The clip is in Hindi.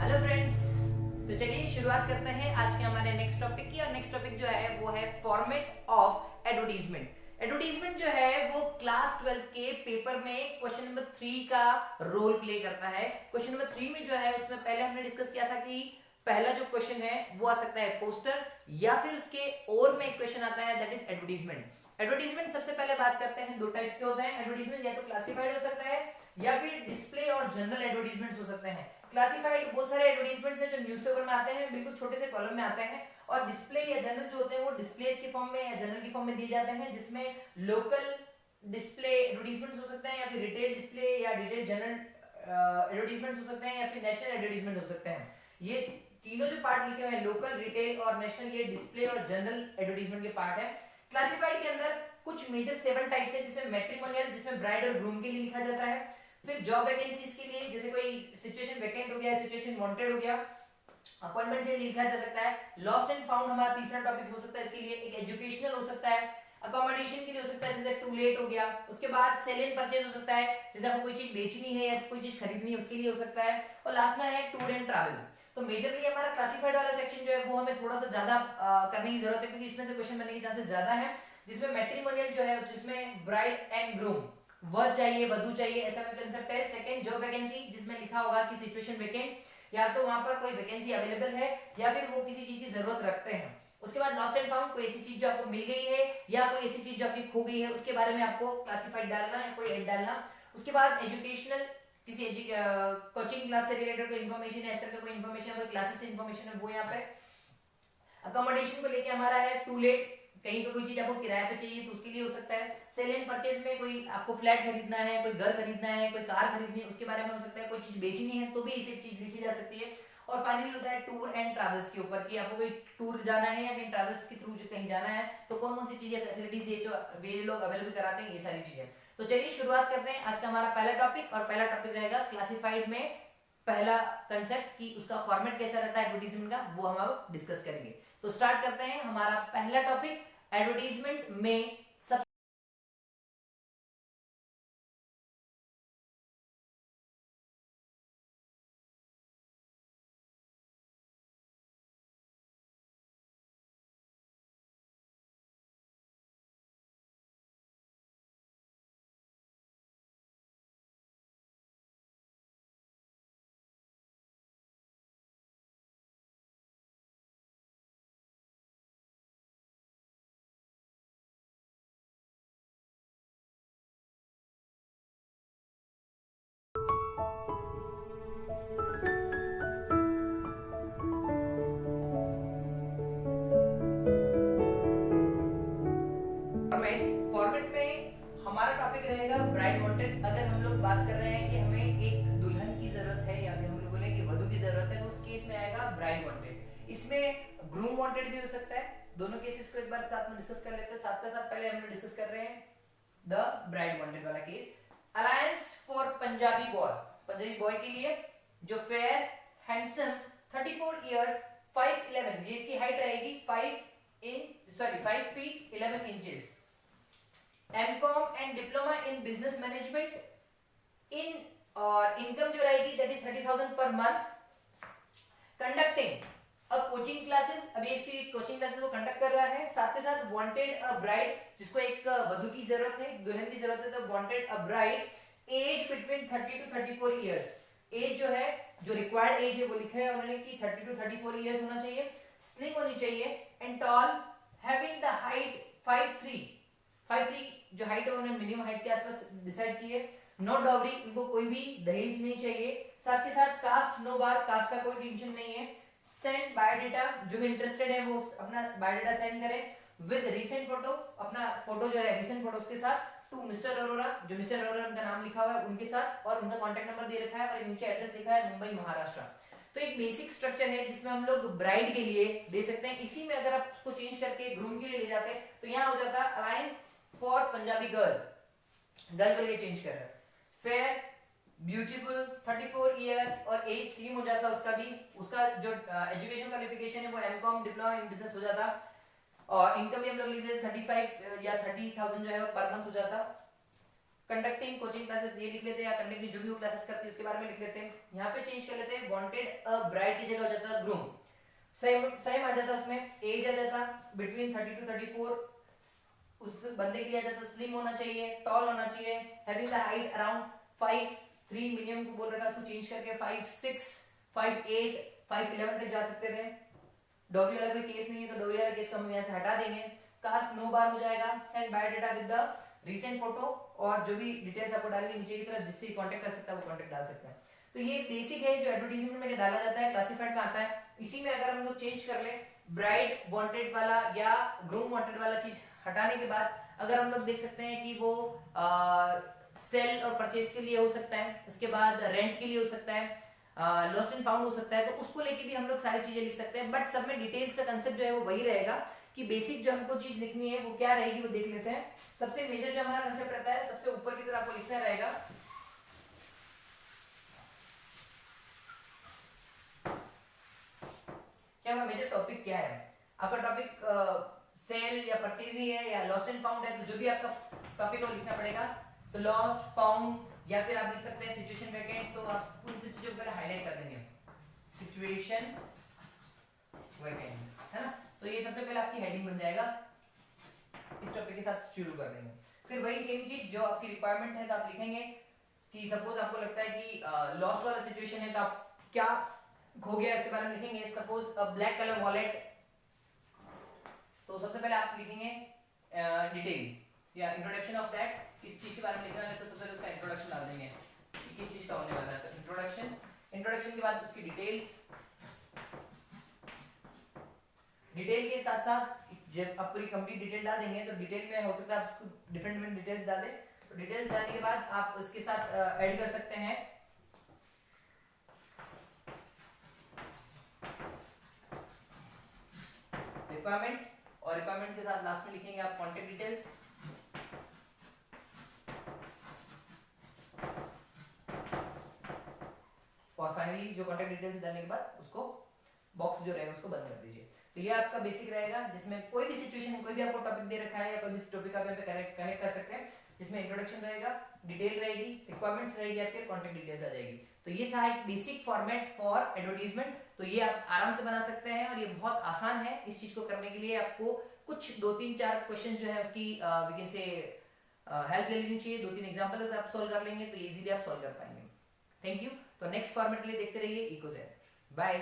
Hello friends. तो चलिए शुरुआत करते हैं आज के हमारे नेक्स्ट टॉपिक की। और नेक्स्ट टॉपिक जो है वो है फॉर्मेट ऑफ एडवर्टीजमेंट। एडवर्टीजमेंट जो है वो क्लास 12 के पेपर में क्वेश्चन नंबर 3 का रोल प्ले करता है। क्वेश्चन नंबर 3 में जो है उसमें पहले हमने डिस्कस किया था कि पहला जो क्वेश्चन है वो आ सकता है पोस्टर, या फिर उसके और में एक क्वेश्चन आता है दैट इज एडवर्टीजमेंट। एडवर्टीजमेंट सबसे पहले बात करते हैं, दो टाइप्स के होते हैं एडवर्टीजमेंट, या तो क्लासिफाइड हो सकता है या फिर डिस्प्ले और जनरल एडवर्टीजमेंट्स हो सकते हैं। क्लासिफाइड बहुत सारे एडवर्टीजमेंट्स हैं जो न्यूज़पेपर में आते हैं, बिल्कुल छोटे से कॉलम में आते हैं, और डिस्प्ले या जनरल जो होते हैं वो डिस्प्लेस के फॉर्म में या जनरल की फॉर्म में दिए जाते हैं, जिसमें लोकल डिस्प्ले एडवर्टीजमेंट्स हो सकते हैं या फिर रिटेल डिस्प्ले या रिटेल जनरल एडवर्टीजमेंट्स हो सकते हैं या फिर नेशनल एडवर्टीजमेंट हो सकते हैं। ये तीनों जो पार्ट लिखे हुए हैं लोकल, रिटेल और नेशनल, ये डिस्प्ले और जनरल एडवर्टीजमेंट के पार्ट है। क्लासिफाइड के अंदर कुछ मेजर 7 टाइप्स है, जिसमें मैट्रिमोनियल, जिसमें ब्राइड और ग्रूम के लिए लिखा जाता है। फिर जॉब वैकेंसीज के लिए, जैसे कोई सिचुएशन वैकेंट हो गया, सिचुएशन वांटेड हो गया, अपॉइंटमेंट के लिए लिखा जा सकता है। लॉस्ट एंड फाउंड हमारा तीसरा टॉपिक हो सकता है इसके लिए। एक एजुकेशनल हो सकता है, अकोमोडेशन के लिए हो सकता है, जैसे टू लेट हो गया। उसके बाद सेल एंड परचेज हो सकता है, जैसे आपको कोई चीज बेचनी है या कोई चीज खरीदनी है उसके लिए हो सकता है। और लास्ट में है टूर एंड ट्रैवल। तो मेजरली हमारा क्लासिफाइड वाला सेक्शन जो है वो हमें थोड़ा सा ज्यादा करने की जरूरत है, क्योंकि इसमें से क्वेश्चन बनने के चांसेस ज्यादा है। जिसमें मैट्रिमोनियल जो है जिसमें ब्राइड एंड ग्रूम, वर चाहिए, वधू चाहिए, ऐसा कंसेप्ट है। सेकंड जॉब वैकेंसी, जिसमें लिखा होगा कि सिचुएशन वैकेंट, या तो वहां पर कोई वैकेंसी अवेलेबल है या फिर वो किसी चीज की जरूरत रखते हैं। उसके बाद लॉस्ट एंड फाउंड, कोई ऐसी चीज जो आपको मिल गई है या कोई ऐसी चीज जो आपकी खो गई है, उसके बारे में आपको क्लासिफाइड डालना है, कोई एड डालना। उसके बाद एजुकेशनल, किसी कोचिंग क्लास से रिलेटेड कोई इन्फॉर्मेशन है, इस तरह का कोई इन्फॉर्मेशन, कोई क्लासेस से इन्फॉर्मेशन है वो यहाँ पे। अकोमोडेशन को लेके हमारा है टू लेट, कहीं पे कोई चीज आपको किराए पे चाहिए तो उसके लिए हो सकता है। सेल एंड परचेज में कोई आपको फ्लैट खरीदना है, कोई घर खरीदना है, कोई कार खरीदनी है, उसके बारे में हो सकता है। कोई चीज बेचनी है तो भी इसे चीज लिखी जा सकती है। और फाइनली होता है टूर एंड ट्रैवल्स के ऊपर, कि आपको कोई टूर जाना है या कहीं ट्रैवल्स के थ्रू कहीं जाना है तो कौन कौन सी चीजें, फैसिलिटीज ये जो वे लोग अवेलेबल कराते हैं, ये सारी चीजें। तो चलिए शुरुआत करते हैं आज का हमारा पहला टॉपिक। और पहला टॉपिक रहेगा क्लासिफाइड में पहला कंसेप्ट, कि उसका फॉर्मेट कैसा रहता है एडवर्टीजमेंट का, वो हम अब डिस्कस करेंगे। तो स्टार्ट करते हैं हमारा पहला टॉपिक एडवर्टीजमेंट में। सब फॉर्मेट में हमारा टॉपिक रहेगा ब्राइड वांटेड। अगर हम लोग बात कर रहे हैं कि हमें एक दुल्हन की जरूरत है या फिर हम लोग बोले कि वधू की जरूरत है, तो उस केस में आएगा ब्राइड वांटेड। इसमें ग्रूम वांटेड भी हो सकता है। दोनों केसेस को एक बार साथ में डिस्कस कर लेते हैं। साथ के साथ पहले हम लोग डिस्कस कर रहे हैं द ब्राइड वांटेड वाला case. Alliance for Punjabi boy, Punjabi boy के लिए जो फेयर हैंडसम 34 इयर्स 5'11", ये इसकी हाइट रहेगी 5 feet 11 inches, M Com and diploma in business management in, और इनकम जो रहेगी that is 30,000 per month, conducting a coaching classes, अभी इसकी कोचिंग क्लासेस वो कंडक्ट कर रहा है। साथ के साथ वांटेड अ ब्राइड, जिसको एक वधू की जरूरत है, दुल्हन की जरूरत है, तो wanted a bride age between 30 to 34 years. Age जो है, जो रिक्वायर्ड एज है वो लिखा है उन्होंने कि 30 to 34 इयर्स होना चाहिए, स्लिम होनी चाहिए, and tall, having the height 5'3", जो हाइट है उन्होंने मिनिमम हाइट के आसपास डिसाइड की है। नो डॉवरी, इनको कोई भी दहेज नहीं चाहिए। साथ के साथ कास्ट नो बार, कास्ट का कोई टेंशन नहीं है। सेंड बायोडाटा, जो भी इंटरेस्टेड है वो अपना बायोडाटा सेंड करें विद रीसेंट फोटो, अपना फोटो जो है रीसेंट फोटो उसके साथ, टू मिस्टर अरोरा, जो मिस्टर अरोरा उनका नाम लिखा हुआ है उनके साथ, और उनका कॉन्टेक्ट नंबर दे रखा है, और नीचे एड्रेस लिखा है मुंबई महाराष्ट्र। तो एक बेसिक स्ट्रक्चर है जिसमें हम लोग ब्राइड के लिए दे सकते हैं। इसी में अगर आप उसको चेंज करके ग्रूम के लिए ले जाते हैं तो यहाँ हो जाता है alliance for Punjabi girl, girl के लिए चेंज कर रहे हैं। फेयर ब्यूटीफुल 34 ईयर, और एज सेम हो जाता उसका भी। उसका जो एजुकेशन क्वालिफिकेशन है वो एमकॉम डिप्लोमा इन बिजनेस हो जाता, और इनकम भी हम लोग लिख लेते 35 या 30,000 जो है वो पर मंथ हो जाता। कंडक्टिंग कोचिंग क्लासेस ये लिख लेते हैं, या कंडक्टिंग जो भी वो क्लासेस करती है उसके बारे में लिख लेते हैं। यहाँ पे चेंज कर लेते हैं, वांटेड अ ब्राइड की जगह हो जाता है ग्रूम। सेम सेम आ जाता है, उसमें एज आ जाता बिटवीन 30 टू 34, उस बंदे के लिए आ जाता स्लिम होना चाहिए, टॉल होना चाहिए, having the height around 5'3" minimum बोल रखा, उसको चेंज करके 5'6", 5'8", 5'11" तक जा सकते थे। डॉवरी वाला कोई केस नहीं है तो डॉवरी वाला केस को हम यहाँ से हटा देंगे। कास्ट नो बार हो जाएगा। Send biodata with the recent photo, और जो भी डिटेल्स आपको डालनी नीचे की तरफ, जिससे कांटेक्ट कर सकता है वो कांटेक्ट डाल सकते हैं। तो ये बेसिक है जो एडवर्टाइजमेंट में डाला जाता है, क्लासिफाइड में आता है। इसी में अगर हम लोग चेंज कर ले ब्राइड वांटेड वाला या ग्रूम वांटेड वाला चीज हटाने के बाद, अगर हम लोग देख सकते हैं कि वो सेल और परचेज के लिए हो सकता है, उसके बाद रेंट के लिए हो सकता है, लॉस्ट एंड फाउंड हो सकता है, तो उसको लेके भी हम लोग सारी चीजें लिख सकते हैं। बट सब में डिटेल्स का कंसेप्ट जो है वो वही रहेगा कि बेसिक जो हमको चीज लिखनी है वो क्या रहेगी वो देख लेते हैं। सबसे मेजर जो हमारा कंसेप्ट रहता है, सबसे ऊपर की तरफ आपको लिखना रहेगा क्या हमारा मेजर टॉपिक क्या है। आपका टॉपिक सेल या परचेज ही है या लॉस्ट एंड फाउंड है, तो जो भी आपका टॉपिक है वो लिखना पड़ेगा। तो लॉस्ट फाउंड, या फिर आप लिख सकते हैं सिचुएशन वैकेंट, तो आप पूरी चीजों को पहले हाईलाइट कर देंगे, सिचुएशन वैकेंट, है ना। तो ये सबसे पहले आपकी हेडिंग बन जाएगा, इस टॉपिक के साथ शुरू कर देंगे। फिर वही सेम चीज जो आपकी रिक्वायरमेंट है तो आप लिखेंगे कि सपोज आपको लगता है कि लॉस्ट वाला सिचुएशन है, तो आप क्या खो गया इसके बारे में लिखेंगे। सपोज अ ब्लैक कलर वॉलेट, तो सबसे पहले आप लिखेंगे डिटेल या इंट्रोडक्शन ऑफ दैट, किस चीज के बारे में लिखना है, तो सबसे पहले उसका इंट्रोडक्शन डाल देंगे कि किस चीज का होने वाला है। तो इंट्रोडक्शन के बाद उसकी डिटेल्स, डिटेल के साथ साथ जब आप पूरी कंप्लीट डिटेल डाल देंगे तो डिटेल में हो सकता है आप उसको डिफरेंट डिटेल्स डाल दें। तो डिटेल्स डालने के बाद आप उसके साथ ऐड कर सकते हैं रिक्वायरमेंट, और रिक्वायरमेंट के साथ लास्ट में लिखेंगे आप कॉन्टेक्ट डिटेल्स। और फाइनली जो कॉन्टेक्ट डिटेल्स डालने के बाद उसको बॉक्स जो रहेगा उसको बंद कर दीजिए। तो ये आपका बेसिक रहेगा, जिसमें कोई भी सिचुएशन, कोई भी आपको टॉपिक दे रखा है या कोई भी टॉपिक आप कनेक्ट कर सकते हैं, जिसमें इंट्रोडक्शन रहेगा, डिटेल रहेगी, रिक्वायरमेंट्स रहेगी, आपके कॉन्टेक्ट डिटेल्स आ जाएगी। तो ये था एक बेसिक फॉर्मेट फॉर एडवर्टीजमेंट। तो ये आप आराम से बना सकते हैं और ये बहुत आसान है। इस चीज को करने के लिए आपको कुछ 2-3-4 क्वेश्चन जो है उसकी वी कैन से हेल्प ले लेनी चाहिए। 2-3 एग्जांपल्स आप सॉल्व कर लेंगे तो इजीली आप सॉल्व कर पाएंगे। Thank you. तो नेक्स्ट फॉर्मेट के लिए देखते रहिए इकोज़ेन। बाय।